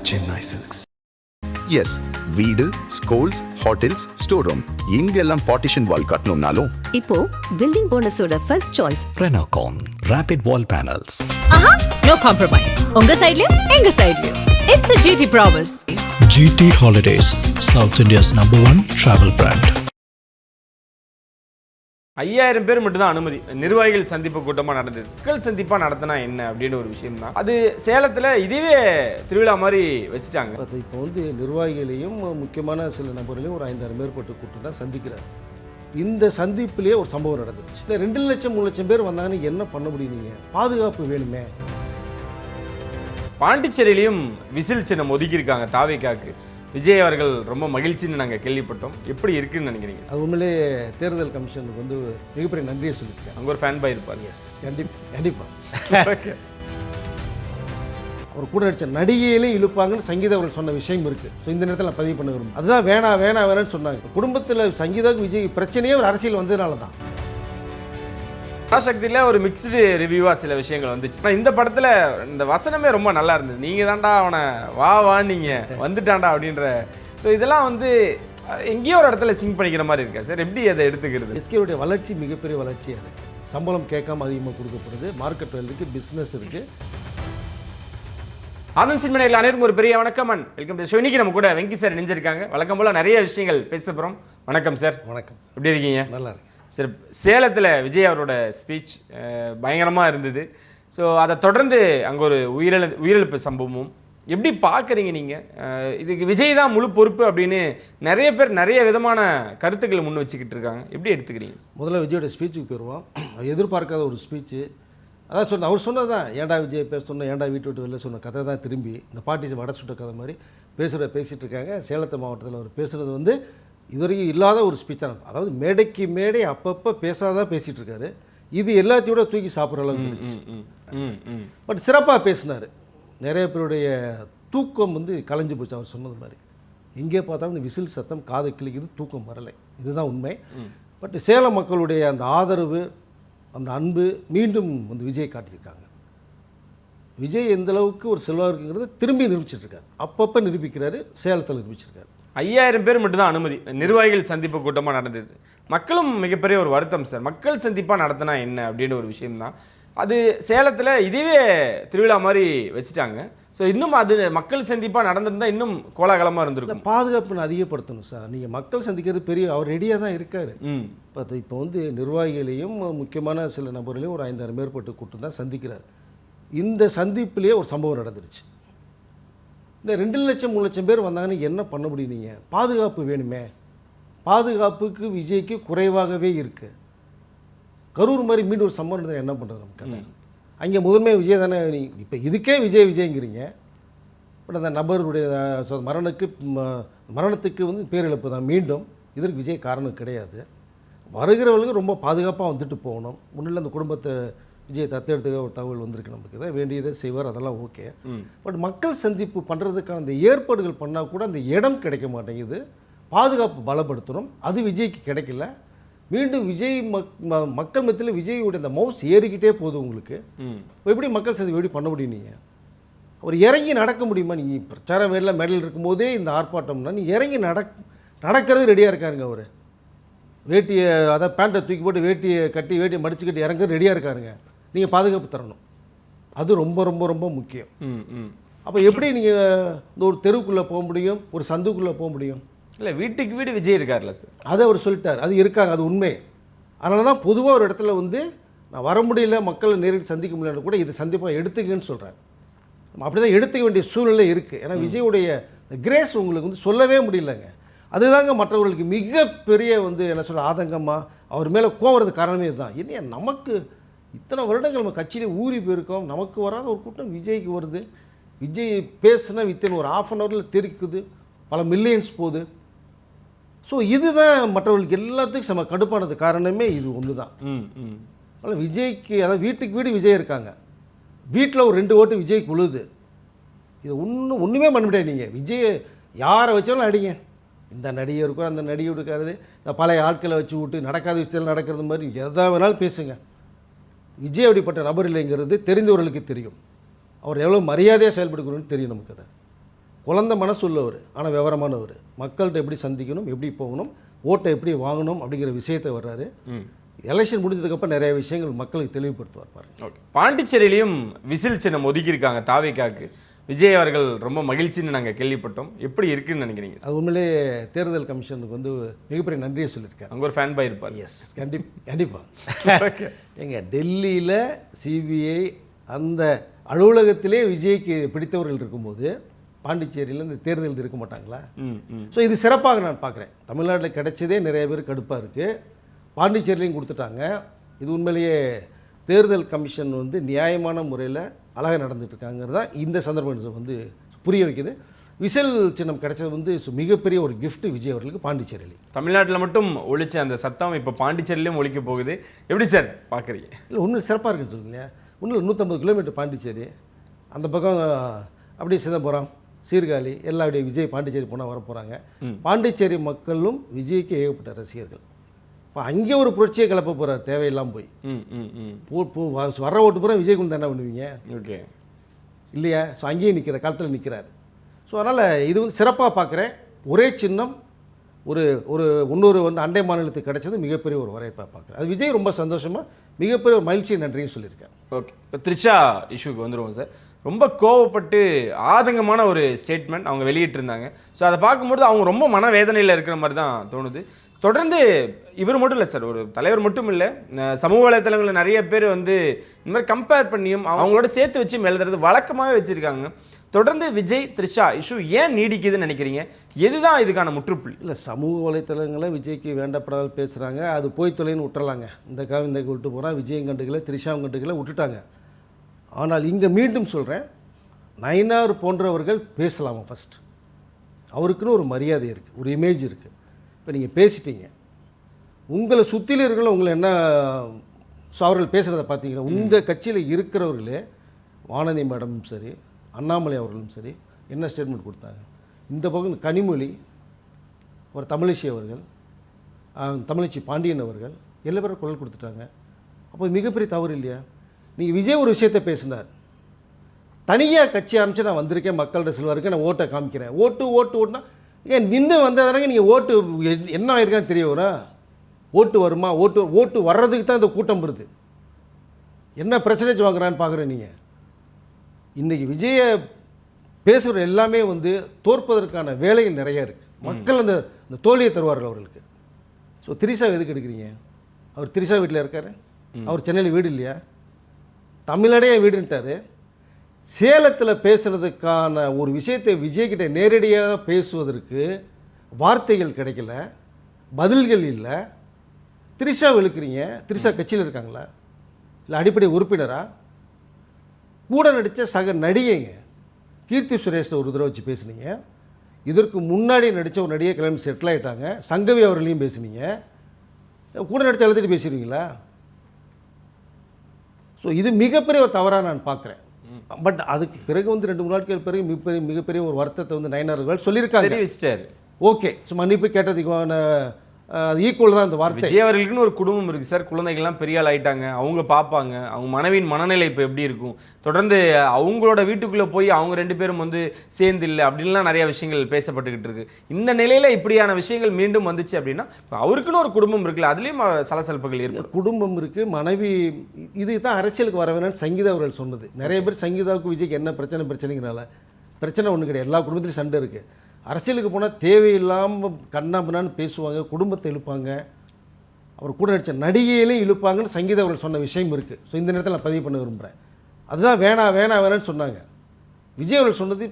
Chennai Silks. Yes, வீடு, schools, hotels, store room இங்கெல்லாம் partition wall கட்டணும்னாலும் இப்போ பில்டிங் ஓனர்ஸோட first choice Renocon Rapid Wall Panels. ஆஹா, no compromise. உங்க சைடுலயும் எங்க சைடுலயும். It's a GT promise. GT Holidays, South India's #1 travel brand. 5000 பேர் மட்டும்தான் அனுமதி. நிர்வாகிகள் சந்திப்பு கூட்டமாக நடந்தது. மக்கள் சந்திப்பாக நடத்தினா என்ன அப்படின்னு ஒரு விஷயம் தான். அது சேலத்தில் இதுவே திருவிழா மாதிரி வச்சுட்டாங்க. இப்போ நிர்வாகிகளையும் முக்கியமான சில நபர்களையும் ஒரு 5000 மேற்பட்டு கூட்டு தான் சந்திக்கிறார். இந்த சந்திப்பிலேயே ஒரு சம்பவம் நடந்துருச்சு. இல்லை 2 லட்சம் 3 லட்சம் பேர் வந்தாங்கன்னு என்ன பண்ண முடியும்? நீங்கள் பாதுகாப்பு வேணுமே. பாண்டிச்சேரியிலையும் விசில் சின்னம் ஒதுக்கியிருக்காங்க தாவேக்காக்கு. விஜய் அவர்கள் ரொம்ப மகிழ்ச்சின்னு நாங்கள் கேள்விப்பட்டோம். எப்படி இருக்குன்னு நினைக்கிறீங்க? அது உண்மையிலே தேர்தல் கமிஷனுக்கு மிகப்பெரிய நன்றியை சொல்லியிருக்கேன். அங்கே ஒரு ஃபேன் பாய் இருப்பார். எஸ், கண்டிப்பாக. அவர் கூட நடித்த நடிகையிலே இழுப்பாங்கன்னு சங்கீதா அவர்கள் சொன்ன விஷயம் இருக்குது. ஸோ இந்த நேரத்தில் நான் பதிவு பண்ண விரும்புகிறேன். அதுதான் வேணான்னு சொன்னாங்க. குடும்பத்தில் சங்கீதாவுக்கு விஜய் பிரச்சனையே ஒரு அரசியல் வந்ததுனால தான். பராசக்தியில் ஒரு மிக்ஸ்டு ரிவ்யூவாக சில விஷயங்கள் வந்துச்சு. ஆனால் இந்த படத்தில் இந்த வசனமே ரொம்ப நல்லா இருந்தது. நீங்கள் தாண்டா அவனை வா நீங்கள் வந்துட்டாண்டா அப்படின்ற. ஸோ இதெல்லாம் எங்கேயோ ஒரு இடத்துல சிங்க் பண்ணிக்கிற மாதிரி இருக்கா சார்? எப்படி அதை எடுத்துக்கிறது? எஸ்கேவுடைய வளர்ச்சி மிகப்பெரிய வளர்ச்சியாக இருக்குது. சம்பளம் கேட்காம அதிகமாக கொடுக்கப்படுது. மார்க்கெட் இருக்குது, பிஸ்னஸ் இருக்குது. ஆனந்த் சின்மனையில் அனைவருக்கும் ஒரு பெரிய வணக்கம் அண்ட் வெல்கம் டு ஷோ. இன்னைக்கு நம்ம கூட வெங்கி சார் இணைஞ்சிருக்காங்க. வழக்கம் போல் நிறைய விஷயங்கள் பேச போகிறோம். வணக்கம் சார். வணக்கம். எப்படி இருக்கீங்க? நல்லா இருக்கு சார். சேலத்தில் விஜய் அவரோட ஸ்பீச் பயங்கரமாக இருந்தது. ஸோ அதை தொடர்ந்து அங்கே ஒரு உயிரிழப்பு சம்பவமும் எப்படி பார்க்குறீங்க நீங்கள்? இதுக்கு விஜய் தான் முழு பொறுப்பு அப்படின்னு நிறைய பேர் நிறைய விதமான கருத்துக்களை முன் வச்சுக்கிட்டு இருக்காங்க. எப்படி எடுத்துக்கிறீங்க? முதல்ல விஜயோட ஸ்பீச்சுக்கு போயிடுவோம். எதிர்பார்க்காத ஒரு ஸ்பீச்சு. அதான் அவர் சொன்னது தான். ஏன்டா விஜய் பேச சொன்ன, ஏன்டா வீட்டு விட்டு வெளில சொன்ன கதை தான் திரும்பி இந்த பார்ட்டிஸ் வடை சுட்ட கதை மாதிரி பேசிகிட்டு இருக்காங்க. சேலத்து மாவட்டத்தில் அவர் பேசுகிறது இதுவரைக்கும் இல்லாத ஒரு ஸ்பீச் தான். அதாவது மேடைக்கு மேடை அப்பப்போ பேசாதான் பேசிகிட்டு இருக்காரு. இது எல்லாத்தையோட தூக்கி சாப்பிட்ற அளவுக்கு இருந்துச்சு. பட் சிறப்பாக பேசினார். நிறைய பேருடைய தூக்கம் கலைஞ்சு போச்சு. அவர் சொன்னது மாதிரி எங்கே பார்த்தாலும் இந்த விசில் சத்தம் காது கிளிக்குது, தூக்கம் வரலை. இதுதான் உண்மை. பட் சேலம் மக்களுடைய அந்த ஆதரவு, அந்த அன்பு மீண்டும் விஜய் காட்டியிருக்காங்க. விஜய் எந்த அளவுக்கு ஒரு செல்வாக்கு இருக்குங்கிறது திரும்பி நிரூபிச்சிட்ருக்காரு. அப்பப்போ நிரூபிக்கிறாரு. சேலத்தில் நிரூபிச்சிருக்காரு. 5000 பேர் மட்டும்தான் அனுமதி. நிர்வாகிகள் சந்திப்பு கூட்டமாக நடந்தது. மக்களும் மிகப்பெரிய ஒரு வருத்தம் சார். மக்கள் சந்திப்பாக நடத்தினா என்ன அப்படின்னு ஒரு விஷயம்தான். அது சேலத்தில் இதுவே திருவிழா மாதிரி வச்சுட்டாங்க. ஸோ இன்னும் அது மக்கள் சந்திப்பாக நடந்திருந்தால் இன்னும் கோலாகலமாக இருந்திருக்கும். பாதுகாப்புன்னு அதிகப்படுத்தணும் சார். நீங்கள் மக்கள் சந்திக்கிறது பெரிய, அவர் ரெடியாக தான் இருக்கார். இப்போ நிர்வாகிகளையும் முக்கியமான சில நபர்களையும் ஒரு 5000 மேற்பட்டு கூட்டம் தான் சந்திக்கிறார். இந்த சந்திப்பிலேயே ஒரு சம்பவம் நடந்துருச்சு. இந்த 2 லட்சம் 3 லட்சம் பேர் வந்தாங்கன்னு என்ன பண்ண முடியும்? நீங்கள் பாதுகாப்பு வேணுமே. பாதுகாப்புக்கு விஜய்க்கு குறைவாகவே இருக்குது. கரூர் மாதிரி மீண்டும் ஒரு சம்பவம் நடந்தால் என்ன பண்ணுறது நமக்கு? அங்கே முதன்மை விஜய் தானே. இப்போ இதுக்கே விஜய்ங்கிறீங்க. பட் அந்த நபருடைய மரணத்துக்கு பேரிழப்பு தான். மீண்டும் இதற்கு விஜய் காரணம் கிடையாது. வருகிறவர்களுக்கு ரொம்ப பாதுகாப்பாக வந்துட்டு போகணும். முன்னில் அந்த குடும்பத்தை விஜய் தத்தெடுத்துக்க ஒரு தகவல் வந்திருக்கு. நமக்கு தான் வேண்டியதை செய்வார், அதெல்லாம் ஓகே. பட் மக்கள் சந்திப்பு பண்ணுறதுக்கான அந்த ஏற்பாடுகள் பண்ணால் கூட அந்த இடம் கிடைக்க மாட்டேங்குது. பாதுகாப்பு பலப்படுத்தணும். அது விஜய்க்கு கிடைக்கல. மீண்டும் விஜய் மக்கள் மத்தியில் விஜயோடைய அந்த மவுஸ் ஏறிக்கிட்டே போகுது உங்களுக்கு. எப்படி மக்கள் சந்திப்பு எப்படி பண்ண முடியும்? நீங்கள் அவர் இறங்கி நடக்க முடியுமா? நீங்கள் பிரச்சாரம் மேடையில் இருக்கும்போதே இந்த ஆர்ப்பாட்டம்னா நீ இறங்கி நடக்கிறது ரெடியாக இருக்காருங்க. அவர் வேட்டியை அதாவது பேண்ட்டை தூக்கி போட்டு வேட்டியை மடிச்சுக்கிட்டு இறங்க ரெடியாக இருக்காருங்க. நீங்கள் பாதுகாப்பு தரணும். அது ரொம்ப ரொம்ப ரொம்ப முக்கியம். அப்போ எப்படி நீங்கள் இந்த ஒரு தெருவுக்குள்ளே போக முடியும், ஒரு சந்துக்குள்ளே போக முடியும்? இல்லை, வீட்டுக்கு வீடு விஜய் இருக்கார்ல சார். அதை அவர் சொல்லிட்டார். அது இருக்காங்க, அது உண்மை. அதனால தான் பொதுவாக ஒரு இடத்துல நான் வர முடியல, மக்களை நேரில் சந்திக்க முடியலன்னு கூட இது சந்திப்பாக எடுத்துக்கன்னு சொல்கிறேன். அப்படி தான் எடுத்துக்க வேண்டிய சூழ்நிலை இருக்குது. ஏன்னா விஜயோடைய கிரேஸ் உங்களுக்கு சொல்லவே முடியலங்க. அதுதாங்க மற்றவர்களுக்கு மிகப்பெரிய என்ன சொல்ல ஆதங்கமாக அவர் மேலே கோவறது காரணமே இதுதான். இல்லையா, நமக்கு இத்தனை வருடங்கள் நம்ம கட்சியிலே ஊறி போயிருக்கோம். நமக்கு வராத ஒரு கூட்டம் விஜய்க்கு வருது. விஜய் பேசுனா வித்தின் ஒரு 1/2 hourல தெரிக்குது, பல மில்லியன்ஸ் போகுது. ஸோ இதுதான் மற்றவர்களுக்கு எல்லாத்துக்கும் நம்ம கடுப்பானது காரணமே இது ஒன்று தான். அதனால் விஜய்க்கு, அதாவது வீட்டுக்கு வீடு விஜய் இருக்காங்க. வீட்டில் ஒரு 2 ஓட்டு விஜய்க்கு உழுது. இது ஒன்றுமே பண்ண முடியாது. நீங்கள் விஜய் யாரை வச்சாலும் அடிங்க. இந்த நடிகை இருக்கும், அந்த நடிகை இருக்காது, இந்த பழைய ஆட்களை வச்சு விட்டு நடக்காத விஷயத்தில் நடக்கிறது மாதிரி எதை வேணாலும் பேசுங்க. விஜய் அப்படிப்பட்ட நபர் இல்லைங்கிறது தெரிந்தவர்களுக்கு தெரியும். அவர் எவ்வளோ மரியாதையாக செயல்படுக்கணும்னு தெரியும் நமக்கு. அதை குழந்த மனசு உள்ளவர், ஆனால் விவரமானவர். மக்கள்கிட்ட எப்படி சந்திக்கணும், எப்படி போகணும், ஓட்டை எப்படி வாங்கணும் அப்படிங்கிற விஷயத்தை வர்றாரு. எலெக்ஷன் முடிஞ்சதுக்கப்புறம் நிறைய விஷயங்கள் மக்களுக்கு தெளிவுபடுத்துவார் பாருங்க. ஓகே, பாண்டிச்சேரியிலையும் விசில் சின்னம் ஒதுக்கியிருக்காங்க தாவேக்காக்கு. விஜய் அவர்கள் ரொம்ப மகிழ்ச்சின்னு நாங்கள் கேள்விப்பட்டோம். எப்படி இருக்குன்னு நினைக்கிறீங்க? அது உண்மையிலே தேர்தல் கமிஷனுக்கு வந்து மிகப்பெரிய நன்றியை சொல்லியிருக்காரு. அங்கே ஒரு ஃபேன் பாய் இருப்பார். எஸ், கண்டிப்பாக. எங்க டெல்லியில் சிபிஐ அந்த அலுவலகத்திலே விஜய்க்கு பிடித்தவர்கள் இருக்கும்போது பாண்டிச்சேரியில் இந்த தேர்தல் இருக்க மாட்டாங்களா? ஸோ இது சிறப்பாக நான் பார்க்குறேன். தமிழ்நாட்டில் கிடைச்சதே நிறைய பேர் கடுப்பாக இருக்குது, பாண்டிச்சேரிலையும் கொடுத்துட்டாங்க. இது உண்மையிலேயே தேர்தல் கமிஷன் வந்து நியாயமான முறையில் அழகாக நடந்துட்டுருக்காங்கிறது தான் இந்த சந்தர்ப்பம் வந்து புரிய வைக்குது. விசில் சின்னம் கிடைச்சது வந்து மிகப்பெரிய ஒரு கிஃப்ட் விஜய் அவர்களுக்கு பாண்டிச்சேரியில். தமிழ்நாட்டில் மட்டும் ஒழிச்ச அந்த சத்தம் இப்போ பாண்டிச்சேரியிலையும் ஒழிக்க போகுது. எப்படி சார் பார்க்குறீங்க? இல்லை, ஒன்றும் சிறப்பாக இருக்குன்னு சொல்லுங்க. ஒன்றும் 150 கிலோமீட்டர் பாண்டிச்சேரி, அந்த பக்கம் அப்படியே சிதம்பரம், சீர்காழி எல்லாம் அப்படியே விஜய் பாண்டிச்சேரி போனால் வர போகிறாங்க. பாண்டிச்சேரி மக்களும் விஜய்க்கு ஏகப்பட்ட ரசிகர்கள். இப்போ அங்கே ஒரு புரட்சியை கிளப்ப போகிறார் தேவையில்லாமல் போய் வர ஓட்டு பூரா விஜய் கொண்டு என்ன பண்ணுவீங்க? ஓகே, இல்லையா? ஸோ அங்கேயும் நிற்கிற காலத்தில் நிற்கிறார். ஸோ அதனால் இது வந்து சிறப்பாக பார்க்குறேன். ஒரே சின்னம் ஒரு இன்னொரு வந்து அண்டை மாநிலத்துக்கு கிடைச்சது மிகப்பெரிய ஒரு வரவேற்பாக பார்க்குறேன். அது விஜய் ரொம்ப சந்தோஷமாக மிகப்பெரிய ஒரு மகிழ்ச்சி நன்றியும் சொல்லியிருக்கேன். ஓகே, இப்போ த்ரிஷா இஷ்யூக்கு வந்துடுவோம் சார். ரொம்ப கோவப்பட்டு ஆதங்கமான ஒரு ஸ்டேட்மெண்ட் அவங்க வெளியிட்டிருந்தாங்க. ஸோ அதை பார்க்கும்போது அவங்க ரொம்ப மனவேதனையில் இருக்கிற மாதிரி தான் தோணுது. தொடர்ந்து இவர் மட்டும் இல்லை சார், ஒரு தலைவர் மட்டும் இல்லை, சமூக வலைத்தளங்களில் நிறைய பேர் வந்து இந்த மாதிரி கம்பேர் பண்ணியும் அவங்களோட சேர்த்து வச்சு எழுதுறது வழக்கமாகவே வச்சுருக்காங்க. தொடர்ந்து விஜய் த்ரிஷா இஷ்யூ ஏன் நீடிக்குதுன்னு நினைக்கிறீங்க? எதுதான் இதுக்கான முற்றுப்புள்ளி? இல்லை, சமூக வலைத்தளங்களில் விஜய்க்கு வேண்டப்படாத பேசுகிறாங்க, அது போய் தொலைன்னு விட்டுறலாங்க. இந்த விட்டு போகிறான், விஜயம் கண்டுக்கல, த்ரிஷாவும் கண்டுக்கல, விட்டுட்டாங்க. ஆனால் இங்கே மீண்டும் சொல்கிறேன், நயினார் போன்றவர்கள் பேசலாமா? ஃபஸ்ட் அவருக்குன்னு ஒரு மரியாதை இருக்குது, ஒரு இமேஜ் இருக்குது. இப்போ நீங்கள் பேசிட்டீங்க, உங்களை சுற்றில இருக்கிற உங்களை என்ன ஸோ அவர்கள் பேசுகிறத பார்த்தீங்கன்னா உங்கள் கட்சியில் இருக்கிறவர்களே வானதி மேடமும் சரி, அண்ணாமலை அவர்களும் சரி என்ன ஸ்டேட்மெண்ட் கொடுத்தாங்க? இந்த பக்கம் கனிமொழி, ஒரு தமிழிசை அவர்கள், தமிழிசை பாண்டியன் அவர்கள் எல்லா பேரும் குரல் கொடுத்துட்டாங்க. அப்போ மிகப்பெரிய தவறு இல்லையா? நீங்கள் விஜய் ஒரு விஷயத்தை பேசினார், தனியாக கட்சி ஆரம்பித்து நான் வந்திருக்கேன், மக்கள்கிட்ட சொல்லுவாருக்கு, நான் ஓட்டை காமிக்கிறேன், ஓட்டுனா ஏன் நின்று வந்ததானங்க நீங்கள் ஓட்டு என்ன ஆயிருக்கான்னு தெரிய வரும்? ஓட்டு வருமா? ஓட்டு வர்றதுக்கு தான் இந்த கூட்டம் வருது. என்ன பிரச்சனை வாங்குறான்னு பார்க்குறேன். நீங்கள் இன்றைக்கி விஜயை பேசுகிற எல்லாமே வந்து தோற்பதற்கான வேலைகள் நிறையா இருக்குது. மக்கள் அந்த தோல்வியை தருவார்கள் அவர்களுக்கு. ஸோ திரிஷா எதுக்கு எடுக்கிறீங்க? அவர் திரிஷா வீட்டில் இருக்கார், அவர் சென்னையில் வீடு இல்லையா? தமிழ்நாடே வீடுன்ட்டார். சேலத்தில் பேசுகிறதுக்கான ஒரு விஷயத்தை விஜய்கிட்ட நேரடியாக பேசுவதற்கு வார்த்தைகள் கிடைக்கல, பதில்கள் இல்லை. திரிஷா இழுக்கிறீங்க. திரிஷா கட்சியில் இருக்காங்களா? இல்லை அடிப்படை உறுப்பினரா? கூட நடித்த சக நடிகைங்க கீர்த்தி சுரேஷ் ஒரு தடவை வச்சு பேசுனீங்க. இதற்கு முன்னாடி நடித்த ஒரு நடிகை கிளம்பி செட்டில் ஆகிட்டாங்க, சங்கவி அவர்களையும் பேசுனீங்க. கூட நடித்த எழுதிட்டு பேசுகிறீங்களா? ஸோ இது மிகப்பெரிய ஒரு தவறாக நான் பார்க்குறேன். பட் அதுக்கு பிறகு வந்து 2-3 நாட்கள் பிறகு மிகப்பெரிய ஒரு வருத்தத்தை வந்து நயினார்கள் சொல்லியிருக்காங்க. ஓகே, ஸோ மன்னிப்பு கேட்டதுக்கான ஈக்குவல் தான் அந்த வார்த்தை. விஜய் அவர்களுக்குன்னு ஒரு குடும்பம் இருக்குது சார், குழந்தைகள்லாம் பெரிய ஆள் ஆகிட்டாங்க, அவங்க பார்ப்பாங்க, அவங்க மனைவியின் மனநிலை இப்போ எப்படி இருக்கும், தொடர்ந்து அவங்களோட வீட்டுக்குள்ளே போய் அவங்க 2 பேரும் வந்து சேர்ந்து இல்லை அப்படின்லாம் நிறைய விஷயங்கள் பேசப்பட்டுக்கிட்டு இருக்கு. இந்த நிலையில் இப்படியான விஷயங்கள் மீண்டும் வந்துச்சு அப்படின்னா அவருக்குன்னு ஒரு குடும்பம் இருக்குல்ல, அதுலேயும் சலசலப்புகள் இருக்குது. குடும்பம் இருக்குது, மனைவி. இது தான் அரசியலுக்கு வர வேணும்னு சங்கீதா அவர்கள் சொன்னது. நிறைய பேர் சங்கீதாவுக்கு விஜய்க்கு என்ன பிரச்சனைங்கிறனால பிரச்சனை ஒன்றும் கிடையாது. எல்லா குடும்பத்திலையும் சண்டை இருக்குது. அரசியலுக்கு போனால் தேவையில்லாமல் கண்ணாமண்ணான்னு பேசுவாங்க, குடும்பத்தை இழுப்பாங்க, அவர் கூட நடித்த நடிகையிலையும் இழுப்பாங்கன்னு சங்கீதா அவர்கள் சொன்ன விஷயம் இருக்குது. ஸோ இந்த நேரத்தில் நான் பதிவு பண்ண விரும்புகிறேன். அதுதான் வேணான்னு சொன்னாங்க. விஜய் அவர்கள் சொன்னது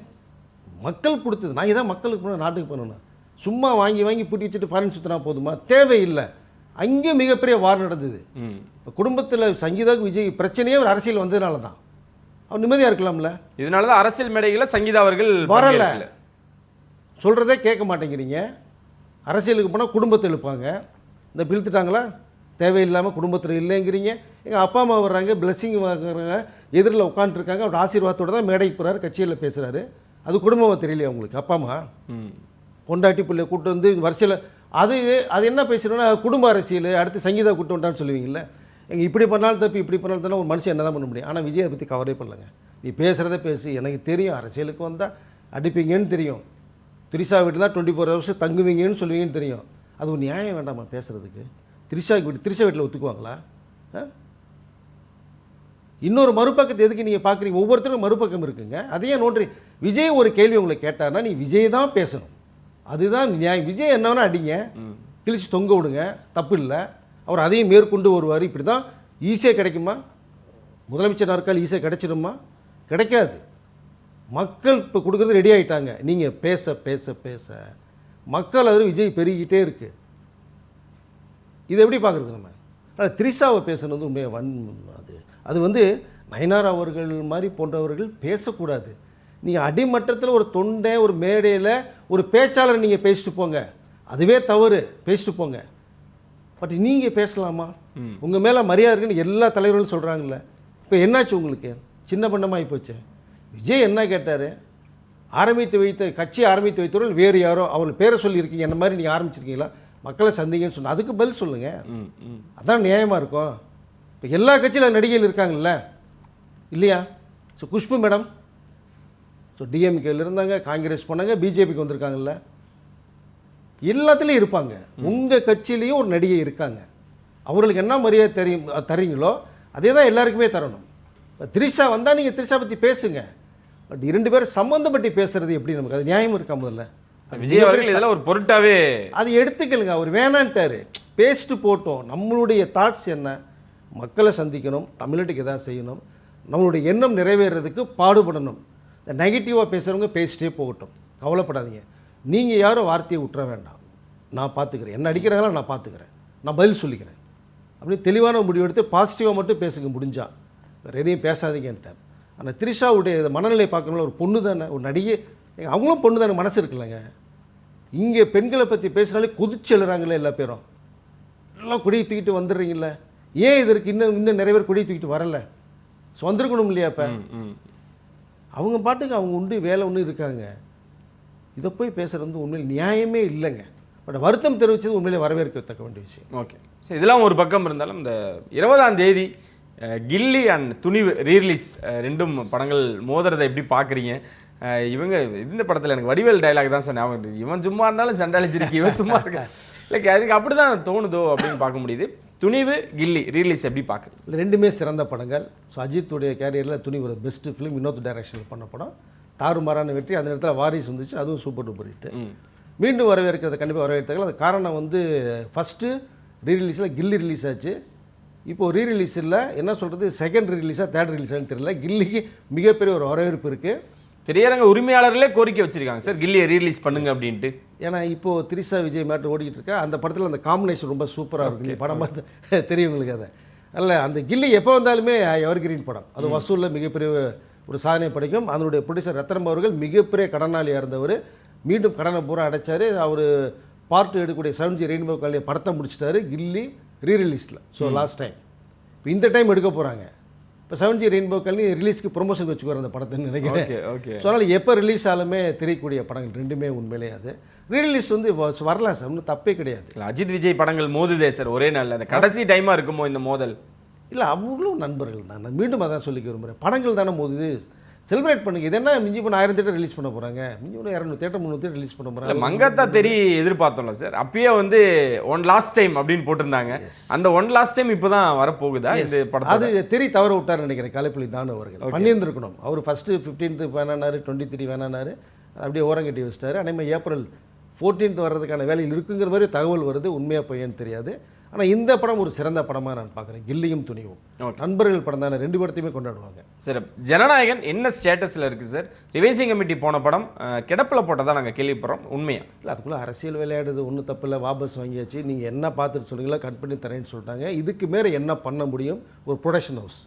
மக்கள் கொடுத்தது. நான் இதான் மக்களுக்கு போன நாட்டுக்கு போனேன். சும்மா வாங்கி பூட்டி வச்சுட்டு ஃபாரின் சுற்றினா போதுமா? தேவையில்லை. அங்கேயும் மிகப்பெரிய வார் நடந்தது. இப்போ குடும்பத்தில் சங்கீதாவுக்கு விஜய் பிரச்சனையே ஒரு அரசியல் வந்ததுனால தான். அவர் நிம்மதியாக இருக்கலாம்ல. இதனால தான் அரசியல் மேடைகளில் சங்கீதா அவர்கள் வரலை. சொல்கிறதே கேட்க மாட்டேங்கிறீங்க. அரசியலுக்கு போனால் குடும்பத்தை இழுப்பாங்க. இந்த பிழுத்துட்டாங்களா? தேவையில்லாமல் குடும்பத்தில் இல்லைங்கிறீங்க. எங்கள் அப்பா அம்மா வர்றாங்க, பிளெஸ்ஸிங் வாங்குறாங்க, எதிரில் உட்காந்துருக்காங்க, அவர் ஆசீர்வாதத்தோடு தான் மேடைக்கு போகிறாரு, கட்சியில் பேசுகிறாரு. அது குடும்பமாக தெரியலையா உங்களுக்கு? அப்பா அம்மா பொண்டாட்டி பிள்ளை கூட்டு வந்து வரிசையில் அது என்ன பேசுகிறோன்னா குடும்ப அரசியல். அடுத்து சங்கீதா கூட்டு வந்தான்னு சொல்லுவீங்கள்ல. எங்கள் இப்படி பண்ணாலும் தப்பு, இப்படி பண்ணாலும் தானே ஒரு மனுஷன் என்ன தான் பண்ண முடியும்? ஆனால் விஜய் அதை பற்றி கவரே பண்ணலங்க. நீ பேசுகிறத பேசு, எனக்கு தெரியும் அரசியலுக்கு வந்தால் அடிப்பீங்கன்னு தெரியும். திரிஷா வீட்டில் தான் 24 ஹவர்ஸ் தங்குவீங்கன்னு சொல்லுவீங்கன்னு தெரியும். அது ஒரு நியாயம் வேண்டாமா பேசுகிறதுக்கு? திரிஷா வீட்டில் ஒத்துக்குவாங்களா? இன்னொரு மறுபக்கத்தை எதுக்கு நீங்கள் பார்க்குறீங்க? ஒவ்வொருத்தருக்கும் மறுபக்கம் இருக்குங்க. அதையே நோன்றி விஜய் ஒரு கேள்வி உங்களை கேட்டார்னா நீ விஜய் தான் பேசணும். அதுதான் நியாயம். விஜய் என்ன வேணால் அடிங்க, கிழிச்சு தொங்க விடுங்க, தப்பு இல்லை. அவர் அதையும் மேற்கொண்டு வருவார். இப்படி தான் ஈஸியாக கிடைக்குமா? முதலமைச்சர் நாற்காலி ஈஸியாக கிடைச்சிடுமா? கிடைக்காது. மக்கள் இப்போ கொடுக்குறது ரெடி ஆகிட்டாங்க. நீங்கள் பேச பேச பேச மக்கள் அது விஜய் பெருகிட்டே இருக்குது. இதை எப்படி பார்க்குறது நம்ம? ஆனால் திரிஷாவை பேசுனது உண்மையாக அது வந்து நயனார் அவர்கள் மாதிரி போன்றவர்கள் பேசக்கூடாது. நீங்கள் அடிமட்டத்தில் ஒரு தொண்டை ஒரு மேடையில் ஒரு பேச்சாளர் நீங்கள் பேசிட்டு போங்க, அதுவே தவறு, பேசிட்டு போங்க. பட் நீங்கள் பேசலாமா? உங்கள் மேலே மரியாதை இருக்குன்னு எல்லா தலைவர்களும் சொல்கிறாங்கல்ல. இப்போ என்னாச்சு உங்களுக்கு? சின்ன பண்ணமாகி போச்சு. விஜய் என்ன கேட்டார்? கட்சி ஆரம்பித்து வைத்தவர்கள் வேறு யாரோ அவர்கள் பேரை சொல்லியிருக்கீங்க, என்ன மாதிரி நீங்கள் ஆரம்பிச்சிருக்கீங்களா, மக்களை சந்திங்கன்னு சொன்னால் அதுக்கு பதில் சொல்லுங்கள். அதான் நியாயமாக இருக்கும். இப்போ எல்லா கட்சியில் நடிகைகள் இருக்காங்கல்ல, இல்லையா? ஸோ குஷ்பு மேடம் டிஎம்கேல இருந்தாங்க, காங்கிரஸ் போனாங்க, பிஜேபிக்கு வந்திருக்காங்கல்ல, எல்லாத்துலேயும் இருப்பாங்க. உங்கள் கட்சியிலையும் ஒரு நடிகை இருக்காங்க. அவர்களுக்கு என்ன மரியாதை தரீங்களோ அதே தான் எல்லாருக்குமே தரணும். இப்போ திரிஷா வந்தால் நீங்கள் திரிஷா பற்றி பேசுங்க. பட் 2 பேரும் சம்மந்தப்பட்டு பேசுகிறது எப்படி? நமக்கு அது நியாயம் இருக்கா? முதல்ல விஜய் அவர்கள் இதெல்லாம் ஒரு பொருட்டாவே அது எடுத்துக்கலுங்க. அவர் வேணான்ட்டார், பேசிட்டு போட்டோம். நம்மளுடைய தாட்ஸ் என்ன? மக்களை சந்திக்கணும், தமிழ்நாட்டுக்கு எதாவது செய்யணும், நம்மளுடைய எண்ணம் நிறைவேறதுக்கு பாடுபடணும். இந்த நெகட்டிவாக பேசுகிறவங்க பேசிட்டே போகட்டும், கவலைப்படாதீங்க. நீங்கள் யாரும் வார்த்தையை விட்டுற வேண்டாம். நான் பார்த்துக்கிறேன், என்ன அடிக்கிறாங்களோ நான் பார்த்துக்கிறேன், நான் பதில் சொல்லிக்கிறேன் அப்படி தெளிவான முடிவு எடுத்து பாசிட்டிவாக மட்டும் பேசுங்க முடிஞ்சா, வேறு எதையும் பேசாதீங்கன்ட்டார். ஆனால் திரிஷாவுடைய மனநிலை பார்க்கணும்ல, ஒரு பொண்ணு தானே, ஒரு நடிகை, அவங்களும் பொண்ணு தானே, மனசு இருக்குல்லங்க. இங்கே பெண்களை பற்றி பேசினாலே கொதிச்சு எழுறாங்களே எல்லா பேரும், எல்லாம் கொடியை தூக்கிட்டு வந்துடுறீங்கள. ஏன் இதற்கு இன்னும் நிறைய பேர் கொடியை தூக்கிட்டு வரலை? ஸோ வந்திருக்கணும் இல்லையா? இப்போ அவங்க பாட்டுக்கு அவங்க உண்டு வேலை ஒன்று இருக்காங்க. இதை போய் பேசுகிறது வந்து உண்மையில் நியாயமே இல்லைங்க. பட் வருத்தம் தெரிவித்தது உண்மையிலே வரவேற்கத்தக்க வேண்டிய விஷயம். ஓகே, ஸோ இதெல்லாம் ஒரு பக்கம் இருந்தாலும் இந்த 20ஆம் தேதி கில்லி அண்ட் துணிவு ரீரிலீஸ் ரெண்டும் படங்கள் மோதுறதை எப்படி பார்க்குறீங்க? இவங்க இந்த படத்தில் எனக்கு வடிவேல் டைலாக் தான் சார் ஞாபகம் இருக்குது. இவன் சும்மா இருந்தாலும் சண்டாளிச்சிருக்கு, இவன் சும்மா இருக்கா இல்லை, அதுக்கு அப்படி தான் தோணுதோ அப்படின்னு பார்க்க முடியுது. துணிவு கில்லி ரீரிலீஸ் எப்படி பார்க்குறது? இது ரெண்டுமே சிறந்த படங்கள். ஸோ அஜித்துடைய கேரியரில் துணிவு ஒரு பெஸ்ட்டு ஃபிலிம், வினோத் டைரக்ஷனில் பண்ண படம், தாறுமாறான வெற்றி. அந்த நேரத்தில் வாரிசு வந்துச்சு, அதுவும் சூப்பர் டூப்பர் ஹிட். மீண்டும் வரவேற்கிறத கண்டிப்பாக வரவேற்றாங்க. அது காரணம் வந்து ஃபஸ்ட்டு ரீரிலீஸில் கில்லி ரிலீஸ் ஆச்சு. இப்போது ரீரிலீஸில் என்ன சொல்கிறது, செகண்ட் ரிலீஸாக தேர்ட் ரிலீஸான்னு தெரியல, கில்லிக்கு மிகப்பெரிய ஒரு வரவேற்பு இருக்குது. திரையரங்க உரிமையாளர்களே கோரிக்கை வச்சுருக்காங்க சார் கில்லியை ரீரிலீஸ் பண்ணுங்க அப்படின்ட்டு. ஏன்னா இப்போது திரிஷா விஜய் மேட்ரு ஓடிக்கிட்டு இருக்கா. அந்த படத்தில் அந்த காம்பினேஷன் ரொம்ப சூப்பராக இருக்குது. படம் பார்த்து தெரியும் உங்களுக்கு. அதை அல்ல, அந்த கில்லி எப்போ வந்தாலுமே எவர்கிரீன் படம். அது வசூலில் மிகப்பெரிய ஒரு சாதனை படைக்கும். அதனுடைய ப்ரொடியூசர் ரத்னம் அவர்கள் மிகப்பெரிய கடனாளியாக இருந்தவர், மீண்டும் கடனை பூரா அடைச்சார். அவர் பார்ட் எடுக்கக்கூடிய 7G ரெயின்போ காலனி படத்தை முடிச்சிட்டாரு கில்லி ரீரிலீஸில். ஸோ லாஸ்ட் டைம் இப்போ இந்த டைம் எடுக்க போகிறாங்க. இப்போ 7G ரெயின்போ காலனி ரிலீஸ்க்கு ப்ரொமோஷன் வச்சுக்குவார் அந்த படத்தைன்னு நினைக்கிறேன். ஓகே. ஸோ அதனால் எப்போ ரிலீஸ் ஆலுமே தெரியக்கூடிய படங்கள் ரெண்டுமே உண்மையிலே அது ரீரிலீஸ் வந்து வரலாம் சார், ஒன்றும் தப்பே கிடையாது. இல்லை, அஜித் விஜய் படங்கள் மோதுதே சார் ஒரே நாளில். அந்த கடைசி டைமாக இருக்குமோ இந்த மோதல்? இல்லை, அவங்களும் நண்பர்கள் தான். நான் மீண்டும் அதான் சொல்லிக்க விரும்புகிறேன். படங்கள் தானே மோதுது, செலிப்ரேட் பண்ணுங்க. இது என்ன மிஞ்சி பண்ண 1000 தேட்டர் ரிலீஸ் பண்ண போகிறாங்க, மிஞ்சி பண்ண 200 தேட்டர் 300 தேட்டர் ரிலீஸ் பண்ண போகிறாங்க. மங்காத்தா தெரி எதிர்பார்த்தோம்ல சார், அப்பயே வந்து ஒன் லாஸ்ட் டைம் அப்படின்னு போட்டிருந்தாங்க. அந்த ஒன் லாஸ்ட் டைம் இப்போ தான் வரப்போகுதா இந்த படம்? அது தெரி தவற விட்டார்னு நினைக்கிறேன். கலைப்புலி தான் அவர்கள் பண்ணியிருந்துருக்கணும். அவர் ஃபஸ்ட்டு 15th வேணானாரு, 23 வேணானாரு, அப்படியே ஓரங்கட்டி வச்சிட்டாரு. அதேமாதிரி ஏப்ரல் 14th வர்றதுக்கான வேலையில் இருக்குங்கிற மாதிரி தகவல் வருது. உண்மையாக பையன்னு தெரியாது. ஆனால் இந்த படம் ஒரு சிறந்த படமாக நான் பார்க்குறேன். கில்லியும் துணிவும் நண்பர்கள் படம் தானே, 2 படத்தையுமே கொண்டாடுவாங்க. சார் ஜனநாயகன் என்ன ஸ்டேட்டஸில் இருக்குது சார்? ரிவைசிங் கமிட்டி போன படம் கிடப்பில் போட்டதாக நாங்கள் கேள்விப்படுறோம், உண்மையா? இல்லை, அதுக்குள்ளே அரசியல் விளையாடுது, ஒன்றும் தப்பில்லை, வாபஸ் வாங்கியாச்சு. நீங்கள் என்ன பார்த்துட்டு சொல்லுங்களா, கட் பண்ணி தரேன்னு சொல்லிட்டாங்க. இதுக்கு மேலே என்ன பண்ண முடியும்? ஒரு ப்ரொடக்ஷன் ஹவுஸ்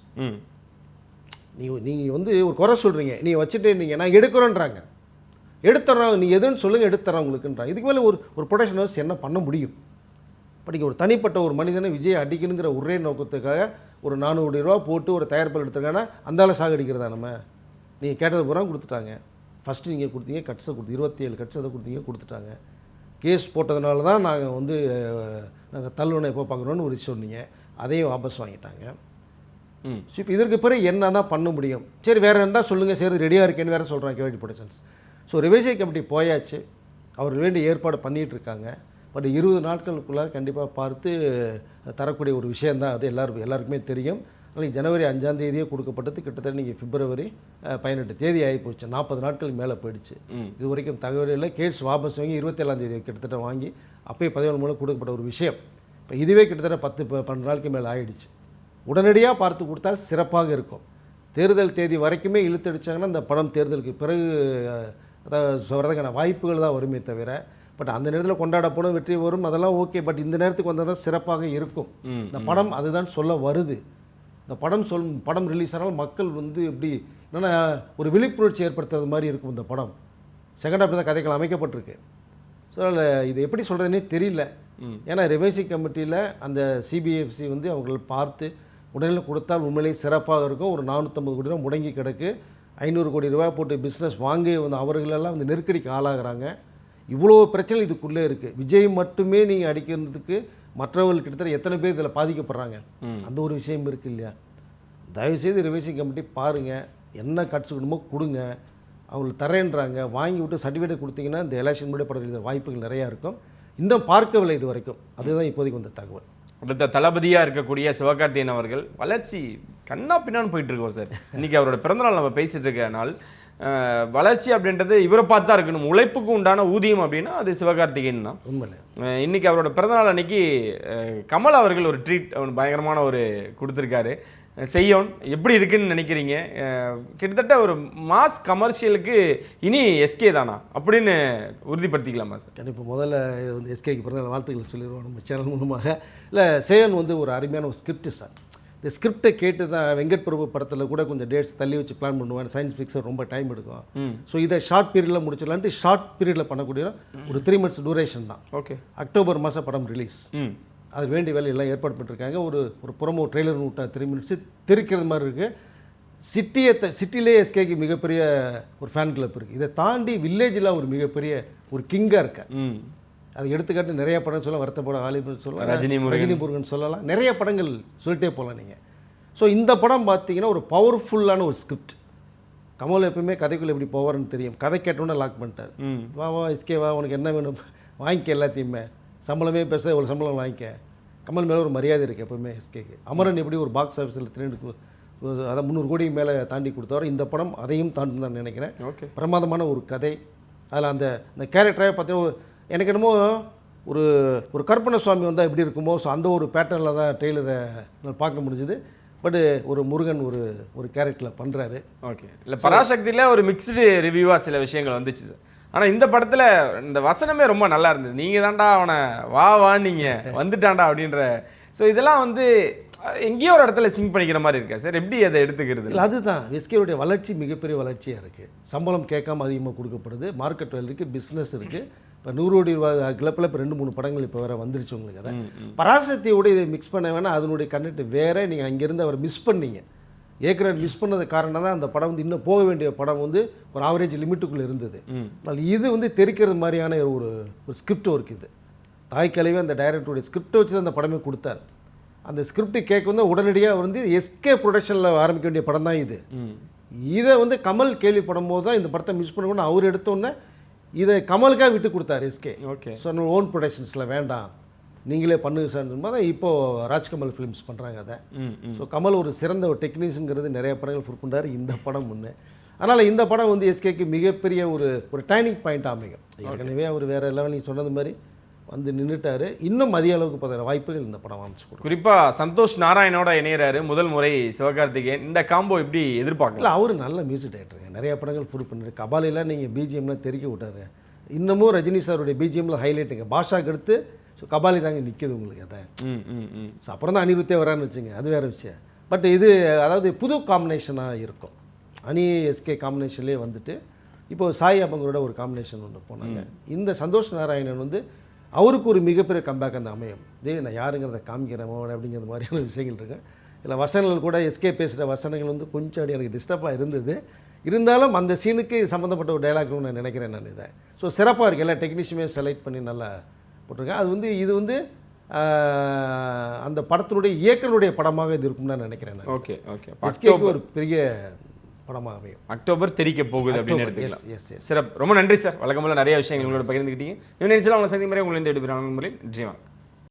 நீங்கள் வந்து ஒரு குறை சொல்கிறீங்க, நீங்கள் வச்சுட்டு நீங்கள் நான் எடுக்கிறோன்றாங்க, எடுத்துட்றாங்க, நீங்கள் எதுன்னு சொல்லுங்கள், எடுத்துறேன் உங்களுக்குன்றாங்க. இதுக்கு மேலே ஒரு ப்ரொடக்ஷன் ஹவுஸ் என்ன பண்ண முடியும்? படிக்க ஒரு தனிப்பட்ட ஒரு மனிதனை விஜய் அடிக்கணுங்கிற ஒரே நோக்கத்துக்காக ஒரு 400 கோடி ரூபா போட்டு ஒரு தயாரிப்பில் எடுத்துருக்காங்கன்னா அந்தால சாகடிக்கிறதா? நம்ம நீங்கள் கேட்டது பூரா கொடுத்துட்டாங்க. ஃபஸ்ட்டு நீங்கள் கொடுத்தீங்க, கட்ஸை கொடுத்து 27 கட்ஸ் அதை கொடுத்துட்டாங்க. கேஸ் போட்டதுனால தான் நாங்கள் வந்து நாங்கள் தள்ளுவனை எப்போ பார்க்குறோன்னு ஒரு சொன்னீங்க, அதையும் வாபஸ் வாங்கிட்டாங்க. ஸோ இப்போ இதற்கு பிறகு என்ன தான் பண்ண முடியும்? சரி, வேறு என்ன சொல்லுங்கள், சரி ரெடியாக இருக்கேன்னு வேறு சொல்கிறாங்க கேவிடி ப்ரொடக்ஷன்ஸ். ஸோ ரிவைசை கமிட்டி போயாச்சு, அவர் வேண்டிய ஏற்பாடு பண்ணிகிட்டு இருக்காங்க. பட் 20 நாட்களுக்குள்ளே கண்டிப்பாக பார்த்து தரக்கூடிய ஒரு விஷயந்தான் அது. எல்லாருக்குமே தெரியும். நாளைக்கு ஜனவரி 5ஆம் தேதியே கொடுக்கப்பட்டது, கிட்டத்தட்ட நீங்கள் பிப்ரவரி 18 தேதி ஆகி போச்சு, 40 நாட்களுக்கு மேலே போயிடுச்சு. இது வரைக்கும் தகவல் இல்லை. கேஸ் வாபஸ் வாங்கி 27ஆம் தேதி கிட்டத்தட்ட வாங்கி அப்போயே 17 மூலம் கொடுக்கப்பட்ட ஒரு விஷயம். இப்போ இதுவே கிட்டத்தட்ட 10-12 நாளுக்கு மேலே ஆகிடுச்சு. உடனடியாக பார்த்து கொடுத்தால் சிறப்பாக இருக்கும். தேர்தல் தேதி வரைக்குமே இழுத்தடிச்சாங்கன்னா அந்த படம் தேர்தலுக்கு பிறகு அதாவது வரதுக்கான வாய்ப்புகள் தான் வருமே தவிர, பட் அந்த நேரத்தில் கொண்டாட போன வெற்றி வரும், அதெல்லாம் ஓகே. பட் இந்த நேரத்துக்கு வந்தால் தான் சிறப்பாக இருக்கும். இந்த படம் அதுதான் சொல்ல வருது. இந்த படம் ரிலீஸ் ஆனால் மக்கள் வந்து எப்படி என்னென்னா ஒரு விழிப்புணர்ச்சி ஏற்படுத்துறது மாதிரி இருக்கும் இந்த படம். செகண்ட் ஹாஃப் தான் கதைகள் அமைக்கப்பட்டிருக்கு. ஸோ இது எப்படி சொல்கிறதுனே தெரியல. ஏன்னா ரிவைசி கமிட்டியில் அந்த சிபிஎஃப்சி வந்து அவங்களை பார்த்து உடனே கொடுத்தால் உண்மையிலேயே சிறப்பாக இருக்கும். ஒரு 450 கோடி ரூபா முடங்கி கிடக்கு, 500 கோடி ரூபா போட்டு பிஸ்னஸ் வாங்கி வந்து அவர்களெல்லாம் வந்து நெருக்கடிக்கு ஆளாகிறாங்க. இவ்வளோ பிரச்சனை இதுக்குள்ளே இருக்குது. விஜய் மட்டுமே நீங்கள் அடிக்கிறதுக்கு மற்றவர்கள் கிட்டத்தட்ட எத்தனை பேர் இதில் பாதிக்கப்படுறாங்க, அந்த ஒரு விஷயம் இருக்குது இல்லையா? தயவுசெய்து ரிவைசி கமிட்டி பாருங்கள், என்ன கட்சி கொடுமோ கொடுங்க, அவங்களுக்கு தரேன்றாங்க, வாங்கி விட்டு சர்டிஃபிகேட் கொடுத்தீங்கன்னா இந்த எலெக்ஷன் முன்னாடி படுற வாய்ப்புகள் நிறையா இருக்கும். இன்னும் பார்க்கவில்லை இது வரைக்கும். அதுதான் இப்போதைக்கு வந்த தகவல். அடுத்த தளபதியாக இருக்கக்கூடிய சிவகார்த்திகேயன் அவர்கள் வளர்ச்சி கண்ணா பின்னான்னு போயிட்டு இருக்கோம் சார். இன்றைக்கி அவரோட பிறந்தநாள் நம்ம பேசிகிட்டு இருக்க நாள். வளர்ச்சி அப்படின்றது இவரை பார்த்தா இருக்கணும். உழைப்புக்கு உண்டான ஊதியம் அப்படின்னா அது சிவகார்த்திகேயன் தான். உண்மையிலே இன்றைக்கி அவரோட பிறந்தநாள் அன்னைக்கு கமல் அவர்கள் ஒரு ட்ரீட் பயங்கரமான ஒரு கொடுத்துருக்காரு. செய்யோன் எப்படி இருக்குன்னு நினைக்கிறீங்க? கிட்டத்தட்ட ஒரு மாஸ் கமர்ஷியலுக்கு இனி எஸ்கே தானா அப்படின்னு உறுதிப்படுத்திக்கலாமா சார்? கண்டிப்பாக முதல்ல வந்து எஸ்கேக்கு பிறந்த வாழ்த்துக்களை சொல்லிடுவோம் நம்ம சேனல் மூலமாக. இல்லை, செய்யோன் வந்து ஒரு அருமையான ஒரு ஸ்கிரிப்ட் சார். இந்த ஸ்கிரிப்டை கேட்டு தான் வெங்கட் பிரபு படத்தில் கூட கொஞ்சம் டேட்ஸ் தள்ளி வச்சு பிளான் பண்ணுவேன். சயின்ஸ் ஃபிக்ஸர் ரொம்ப டைம் எடுக்கும். ஸோ இதை ஷார்ட் பீரியடில் முடிச்சிடலான்ட்டு ஷார்ட் பீரியடில் பண்ணக்கூடிய ஒரு 3 months டூரேஷன் தான். ஓகே, அக்டோபர் மாதம் படம் ரிலீஸ். அது வேண்டிய வேலை எல்லாம் ஏற்பாடு பண்ணிருக்காங்க. ஒரு புறமோ ட்ரெய்லர் விட்டா 3 minutes தெரிக்கிறது மாதிரி இருக்குது. சிட்டிலே எஸ்கேக்கு மிகப்பெரிய ஒரு ஃபேன் கிளப் இருக்குது. இதை தாண்டி வில்லேஜில் ஒரு மிகப்பெரிய ஒரு கிங்காக இருக்க. அதை எடுத்துக்காட்டு நிறைய படம் சொல்ல, வருத்தப்பட ஆலிபன் சொல்லலாம், ரஜினி முருகன் சொல்லலாம், நிறைய படங்கள் சொல்லிட்டே போகலாம் நீங்கள். ஸோ இந்த படம் பார்த்தீங்கன்னா ஒரு பவர்ஃபுல்லான ஒரு ஸ்கிரிப்ட். கமல் எப்பவுமே கதைக்குள்ளே எப்படி போவார்னு தெரியும். கதை கேட்டோன்னே லாக் பண்ணிட்டார். வா எஸ்கே வா, உனக்கு என்ன வேணும் வாங்கிக்க, எல்லாத்தையுமே சம்பளமே பேச இவ்வளோ சம்பளம் வாங்கிக்க. கமல் மேலே ஒரு மரியாதை இருக்குது எப்போவுமே எஸ்கேக்கு. அமரன் எப்படி ஒரு பாக்ஸ் ஆஃபீஸில் 300 கோடி மேலே தாண்டி கொடுத்தாரோ இந்த படம் அதையும் தாண்டி தான் நினைக்கிறேன். ஓகே, பிரமாதமான ஒரு கதை. அதில் அந்த கேரக்டராக பார்த்தீங்கன்னா எனக்கு என்னமோ ஒரு கற்பனை சுவாமி வந்தால் எப்படி இருக்குமோ, ஸோ அந்த ஒரு பேட்டர்னில் தான் ட்ரெய்லரை பார்க்க முடிஞ்சுது. பட்டு ஒரு முருகன் ஒரு கேரக்டரில் பண்ணுறாரு. ஓகே, இல்லை பராசக்தியில் ஒரு மிக்ஸ்டு ரிவ்யூவாக சில விஷயங்கள் வந்துச்சு சார். ஆனால் இந்த படத்தில் இந்த வசனமே ரொம்ப நல்லா இருந்தது. நீங்கள் தாண்டா அவனை வா நீங்கள் வந்துட்டான்டா அப்படின்ற. ஸோ இதெல்லாம் வந்து எங்கேயோ ஒரு இடத்துல சிங்க் பண்ணிக்கிற மாதிரி இருக்கா சார்? எப்படி அதை எடுத்துக்கிறது? இல்லை, அதுதான் எஸ்கேவுடைய வளர்ச்சி மிகப்பெரிய வளர்ச்சியாக இருக்குது. சம்பளம் கேட்காம அதிகமாக கொடுக்கப்படுது, மார்க்கெட் வேல் இருக்குது, பிஸ்னஸ் இருக்குது. இப்போ 100 கோடி ரூபா கிளப்பில் இப்போ 2-3 படங்கள் இப்போ வேறு வந்துருச்சு உங்களுக்கு. அதை பராசக்தியோடு இதை மிக்ஸ் பண்ண வேணால் அதனுடைய கண்டென்ட் வேறு. நீங்கள் அங்கேருந்து அவர் மிஸ் பண்ணீங்க, ஏற்கனவே மிஸ் பண்ணது காரணம் தான் அந்த படம் வந்து இன்னும் போக வேண்டிய படம் வந்து ஒரு ஆவரேஜ் லிமிட்டுக்குள்ளே இருந்தது. அதனால் இது வந்து தெரிக்கிறது மாதிரியான ஒரு ஸ்கிரிப்ட் ஒர்க். இது தாய்க்கலைவே அந்த டைரக்டருடைய ஸ்கிரிப்டை வச்சு தான் அந்த படமே கொடுத்தார். அந்த ஸ்கிரிப்ட் கேட்க வந்து உடனடியாக வந்து எஸ்கே ப்ரொடக்ஷனில் ஆரம்பிக்க வேண்டிய படம் தான் இது. இதை வந்து கமல் கேள்விப்படும் போது தான் இந்த படத்தை மிஸ் பண்ணணும்னு அவர் எடுத்தோன்னே இதை கமலுக்காக விட்டு கொடுத்தார் எஸ்கே. ஓகே, ஸோ ஓன் ப்ரொடக்ஷன்ஸில் வேண்டாம், நீங்களே பண்ணுங்க சார் தான் இப்போது ராஜ்கமல் ஃபிலிம்ஸ் பண்ணுறாங்க அதை. ஸோ கமல் ஒரு சிறந்த ஒரு டெக்னீஷியனுங்கிறது நிறைய படங்கள் ப்ரூவ் பண்ணுறாரு, இந்த படம் ஒன்று. அதனால் இந்த படம் வந்து எஸ்கேக்கு மிகப்பெரிய ஒரு டர்னிங் பாயிண்ட் அமையும். ஏற்கனவே அவர் வேறு லெவல் நீங்கள் சொன்னது மாதிரி வந்து நின்றுட்டார். இன்னும் அதிக அளவுக்கு பார்க்குற வாய்ப்புகள் இந்த படம் அமைச்சு கொடுக்கும். குறிப்பாக சந்தோஷ் நாராயணோட இணையறாரு முதல் முறை சிவகார்த்திகேயன். இந்த காம்போ எப்படி எதிர்பார்க்கல? இல்லை, அவர் நல்ல மியூசிக் டைரக்டருங்க, நிறைய படங்கள் ப்ரூவ் பண்ணிரு. கபாலிலாம் நீங்கள் பிஜிஎம்லாம் தெறிக்க விட்டாரு. இன்னமும் ரஜினி சாருடைய பிஜிஎம்மில் ஹைலைட்டுங்க. பாஷாக்கு அடுத்து ஸோ கபாலி தாங்க நிற்கிது உங்களுக்கு. அதை ஸோ அப்புறம் தான் அனிருத்தே வரான்னு வச்சுங்க, அது வேறு விஷயம். பட் இது அதாவது புது காம்பினேஷனாக இருக்கும். அனி எஸ்கே காம்பினேஷன்லேயே வந்துட்டு இப்போது சாய் அபங்கரோட ஒரு காம்பினேஷன் ஒன்று போனாங்க. இந்த சந்தோஷ் நாராயணன் வந்து அவருக்கு ஒரு மிகப்பெரிய கம்பேக் அந்த அமையும். நான் யாருங்கிறத காமிக்கிறேன் அப்படிங்கிற மாதிரியான விஷயங்கள் இருக்குது. இதில் வசனங்கள் கூட எஸ்கே பேசுகிற வசனங்கள் வந்து கொஞ்சம் அப்படி எனக்கு டிஸ்டர்பாக இருந்தது. இருந்தாலும் அந்த சீனுக்கு சம்மந்தப்பட்ட ஒரு டைலாக்னு நான் நினைக்கிறேன் நான் இதை. ஸோ சிறப்பாக இருக்குது. எல்லா டெக்னீஷியனுமே செலக்ட் பண்ணி நல்லா போட்டிருக்கேன். அது வந்து இது வந்து அந்த படத்தினுடைய இயக்கனுடைய படமாக இது இருக்கும்னு நான் நினைக்கிறேன். ஓகே ஓகே, எஸ்கேக்கு ஒரு பெரிய படமாக அமையும். அக்டோபர் தெரிக்க போகுது அப்படின்னு அக்டோபர், எடுத்துக்கலாம். yes, yes. சிறப்பு. ரொம்ப நன்றி சார். வழக்கம்போல நிறைய விஷயங்கள் உங்களோட பகிர்ந்துக்கிட்டீங்க. இன்னும் நினைச்சலாம் உங்களை சந்தி முறை உங்களை விடுபெறாங்க முறையில் நிச்சயமாக.